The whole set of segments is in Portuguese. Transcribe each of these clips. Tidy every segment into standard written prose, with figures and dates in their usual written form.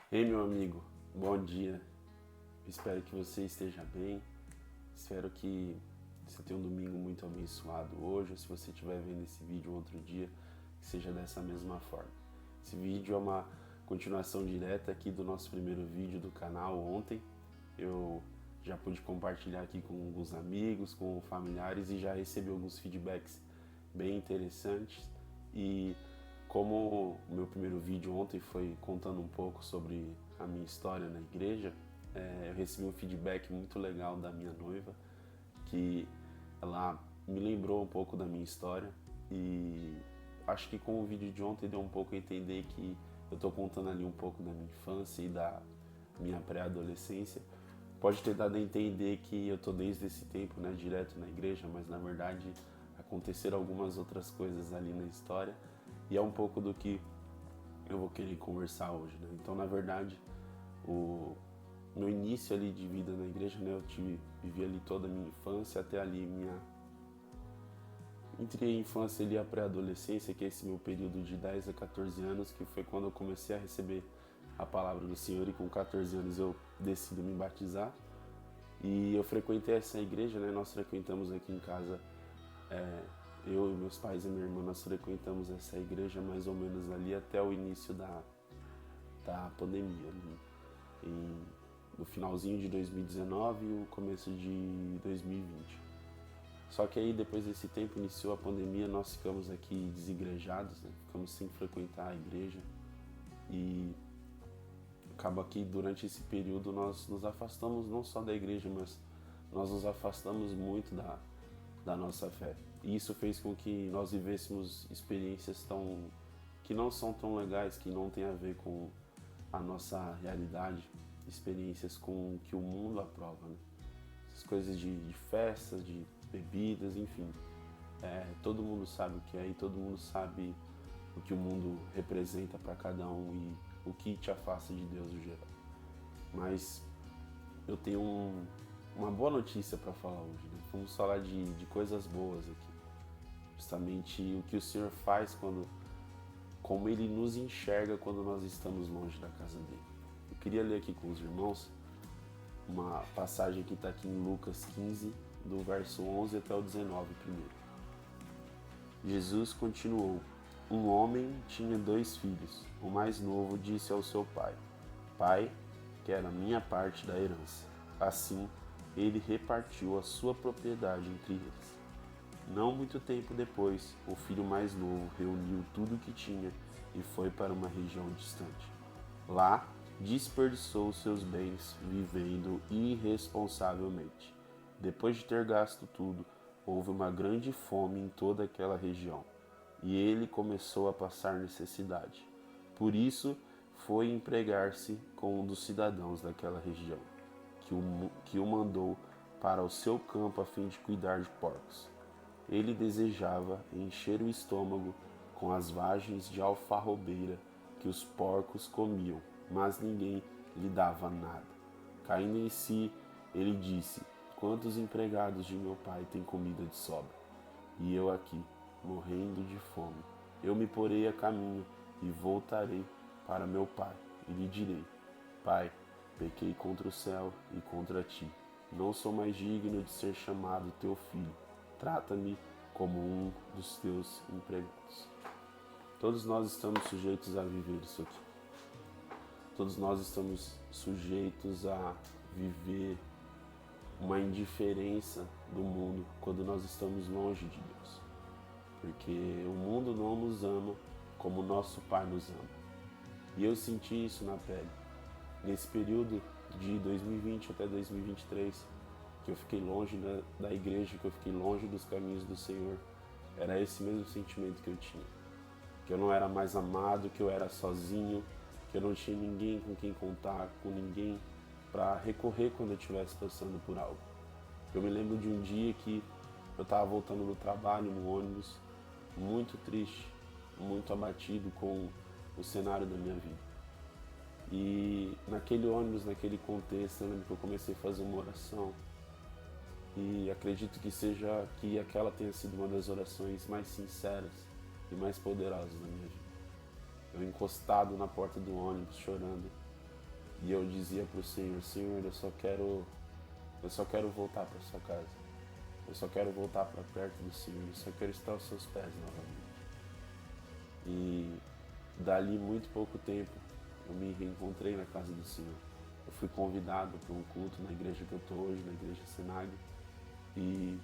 Ei, meu amigo, bom dia. Espero que você esteja bem. Espero que você tenha um domingo muito abençoado hoje, ou se você estiver vendo esse vídeo outro dia, que seja dessa mesma forma. Esse vídeo é uma continuação direta aqui do nosso primeiro vídeo do canal ontem. Eu já pude compartilhar aqui com alguns amigos, com familiares e já recebi alguns feedbacks bem interessantes. E como o meu primeiro vídeo ontem foi contando um pouco sobre a minha história na igreja, eu recebi um feedback muito legal da minha noiva, que ela me lembrou um pouco da minha história e acho que com o vídeo de ontem deu um pouco a entender que eu estou contando ali um pouco da minha infância e da minha pré-adolescência. Pode ter dado a entender que eu estou desde esse tempo, né, direto na igreja, mas na verdade aconteceram algumas outras coisas ali na história e é um pouco do que eu vou querer conversar hoje, né? Então, na verdade, o meu início ali de vida na igreja, né, vivi ali toda a minha infância até ali entre a infância e a pré-adolescência, que é esse meu período de 10 a 14 anos, que foi quando eu comecei a receber a palavra do Senhor, e com 14 anos eu decido me batizar. E eu frequentei essa igreja, né? Nós frequentamos aqui em casa, eu e meus pais e minha irmã, nós frequentamos essa igreja mais ou menos ali até o início da pandemia, né? No finalzinho de 2019 e o começo de 2020. Só que aí depois desse tempo iniciou a pandemia, nós ficamos aqui desigrejados, né? Ficamos sem frequentar a igreja e acaba que durante esse período nós nos afastamos não só da igreja, mas nós nos afastamos muito da nossa fé. E isso fez com que nós vivêssemos experiências que não são tão legais, que não tem a ver com a nossa realidade, experiências com o que o mundo aprova, né? Essas coisas de festas, de bebidas, enfim. Todo mundo sabe o que é e todo mundo sabe o que o mundo representa para cada um e o que te afasta de Deus no geral. Mas eu tenho uma boa notícia para falar hoje, né? Vamos falar de coisas boas aqui. Justamente o que o Senhor faz como Ele nos enxerga quando nós estamos longe da casa dele. Eu queria ler aqui com os irmãos uma passagem que está aqui em Lucas 15, do verso 11 até o 19 primeiro. Jesus continuou: um homem tinha 2 filhos. O mais novo disse ao seu pai: Pai, quero a minha parte da herança. Assim, ele repartiu a sua propriedade entre eles. Não muito tempo depois, o filho mais novo reuniu tudo o que tinha e foi para uma região distante. Lá, desperdiçou seus bens vivendo irresponsavelmente. Depois de ter gasto tudo, houve uma grande fome em toda aquela região, e ele começou a passar necessidade. Por isso, foi empregar-se com um dos cidadãos daquela região, que o mandou para o seu campo a fim de cuidar de porcos. Ele desejava encher o estômago com as vagens de alfarrobeira que os porcos comiam, mas ninguém lhe dava nada. Caindo em si, ele disse: Quantos empregados de meu pai têm comida de sobra? E eu aqui, morrendo de fome. Eu me porei a caminho e voltarei para meu pai, e lhe direi: Pai, pequei contra o céu e contra ti. Não sou mais digno de ser chamado teu filho. Trata-me como um dos teus empregados. Todos nós estamos sujeitos a viver isso aqui. Todos nós estamos sujeitos a viver uma indiferença do mundo quando nós estamos longe de Deus. Porque o mundo não nos ama como nosso Pai nos ama. E eu senti isso na pele. Nesse período de 2020 até 2023, que eu fiquei longe da igreja, que eu fiquei longe dos caminhos do Senhor, era esse mesmo sentimento que eu tinha. Que eu não era mais amado, que eu era sozinho, que eu não tinha ninguém com quem contar, com ninguém para recorrer quando eu estivesse passando por algo. Eu me lembro de um dia que eu estava voltando do trabalho no ônibus, muito triste, muito abatido com o cenário da minha vida. E naquele ônibus, naquele contexto, eu lembro que eu comecei a fazer uma oração e acredito que aquela tenha sido uma das orações mais sinceras e mais poderosas da minha vida. Eu encostado na porta do ônibus, chorando, E eu dizia para o Senhor, Senhor, eu só quero voltar para sua casa. Eu só quero voltar para perto do Senhor, eu só quero estar aos seus pés novamente. E dali muito pouco tempo, eu me reencontrei na casa do Senhor. Eu fui convidado para um culto na igreja que eu estou hoje, na igreja Senag, e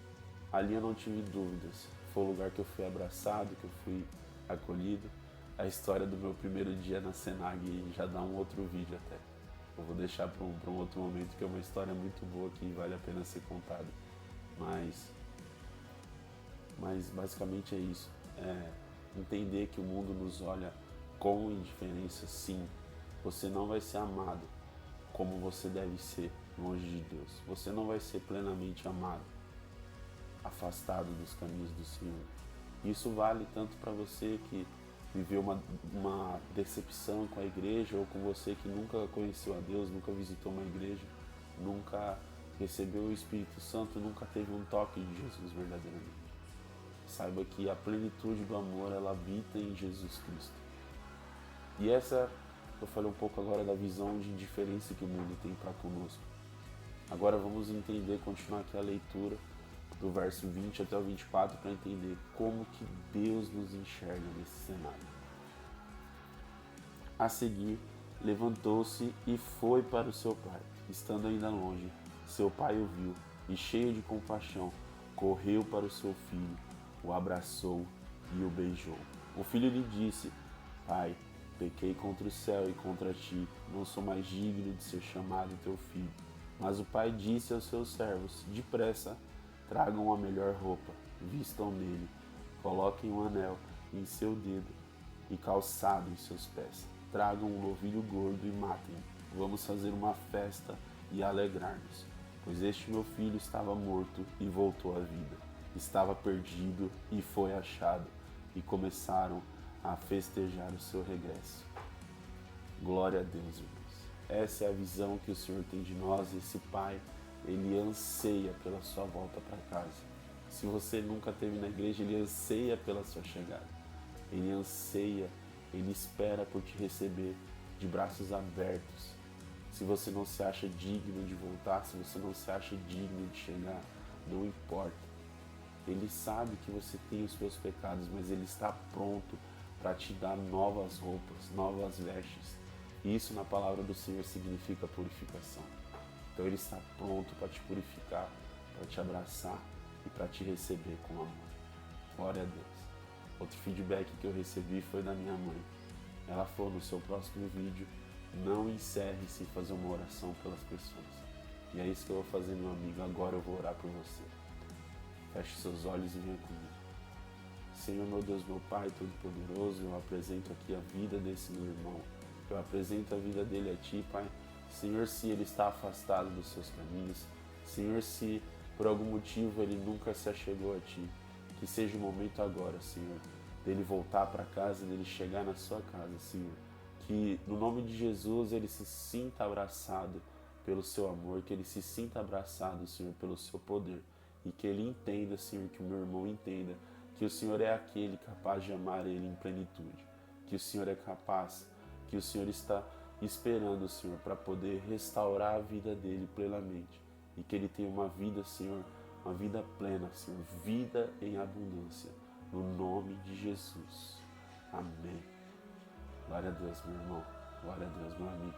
ali eu não tive dúvidas. Foi o lugar que eu fui abraçado, que eu fui acolhido. A história do meu primeiro dia na Senag já dá um outro vídeo até. Eu vou deixar para um outro momento, que é uma história muito boa que vale a pena ser contada. Mas basicamente é isso. Entender que o mundo nos olha com indiferença, sim. Você não vai ser amado como você deve ser longe de Deus. Você não vai ser plenamente amado, afastado dos caminhos do Senhor. Isso vale tanto para você que viveu uma decepção com a igreja, ou com você que nunca conheceu a Deus, nunca visitou uma igreja, nunca recebeu o Espírito Santo, nunca teve um toque de Jesus verdadeiramente. Saiba que a plenitude do amor, ela habita em Jesus Cristo. E essa, eu falei um pouco agora da visão de indiferença que o mundo tem para conosco. Agora vamos entender, continuar aqui a leitura do verso 20 até o 24 para entender como que Deus nos enxerga nesse cenário. A seguir, levantou-se e foi para o seu pai. Estando ainda longe, seu pai o viu e, cheio de compaixão, correu para o seu filho, o abraçou e o beijou. O filho lhe disse: Pai, pequei contra o céu e contra ti, não sou mais digno de ser chamado teu filho. Mas o pai disse aos seus servos: Depressa, tragam a melhor roupa, vistam nele, coloquem um anel em seu dedo e calçado em seus pés. Tragam um novilho gordo e matem-no. Vamos fazer uma festa e alegrar-nos, pois este meu filho estava morto e voltou à vida. Estava perdido e foi achado. E começaram a festejar o seu regresso. Glória a Deus, irmãos. Essa é a visão que o Senhor tem de nós. Esse Pai, Ele anseia pela sua volta para casa. Se você nunca esteve na igreja, Ele anseia pela sua chegada. Ele anseia, Ele espera por te receber de braços abertos. Se você não se acha digno de voltar, se você não se acha digno de chegar, não importa. Ele sabe que você tem os seus pecados, mas Ele está pronto para te dar novas roupas, novas vestes. Isso na palavra do Senhor significa purificação. Então Ele está pronto para te purificar, para te abraçar e para te receber com amor. Glória a Deus. Outro feedback que eu recebi foi da minha mãe. Ela falou: no seu próximo vídeo, não encerre sem fazer uma oração pelas pessoas. E é isso que eu vou fazer, meu amigo. Agora eu vou orar por você. Feche seus olhos e venha comigo. Senhor, meu Deus, meu Pai Todo-Poderoso, eu apresento aqui a vida desse meu irmão. Eu apresento a vida dele a Ti, Pai. Senhor, se ele está afastado dos seus caminhos, Senhor, se por algum motivo ele nunca se achegou a Ti, que seja o momento agora, Senhor, dele voltar para casa, dele chegar na sua casa, Senhor. Que no nome de Jesus ele se sinta abraçado pelo Seu amor, que ele se sinta abraçado, Senhor, pelo Seu poder. E que ele entenda, Senhor, que o meu irmão entenda que o Senhor é aquele capaz de amar ele em plenitude. Que o Senhor é capaz, que o Senhor está esperando, Senhor, para poder restaurar a vida dele plenamente. E que ele tenha uma vida, Senhor, uma vida plena, Senhor, vida em abundância. No nome de Jesus. Amém. Glória a Deus, meu irmão. Glória a Deus, meu amigo.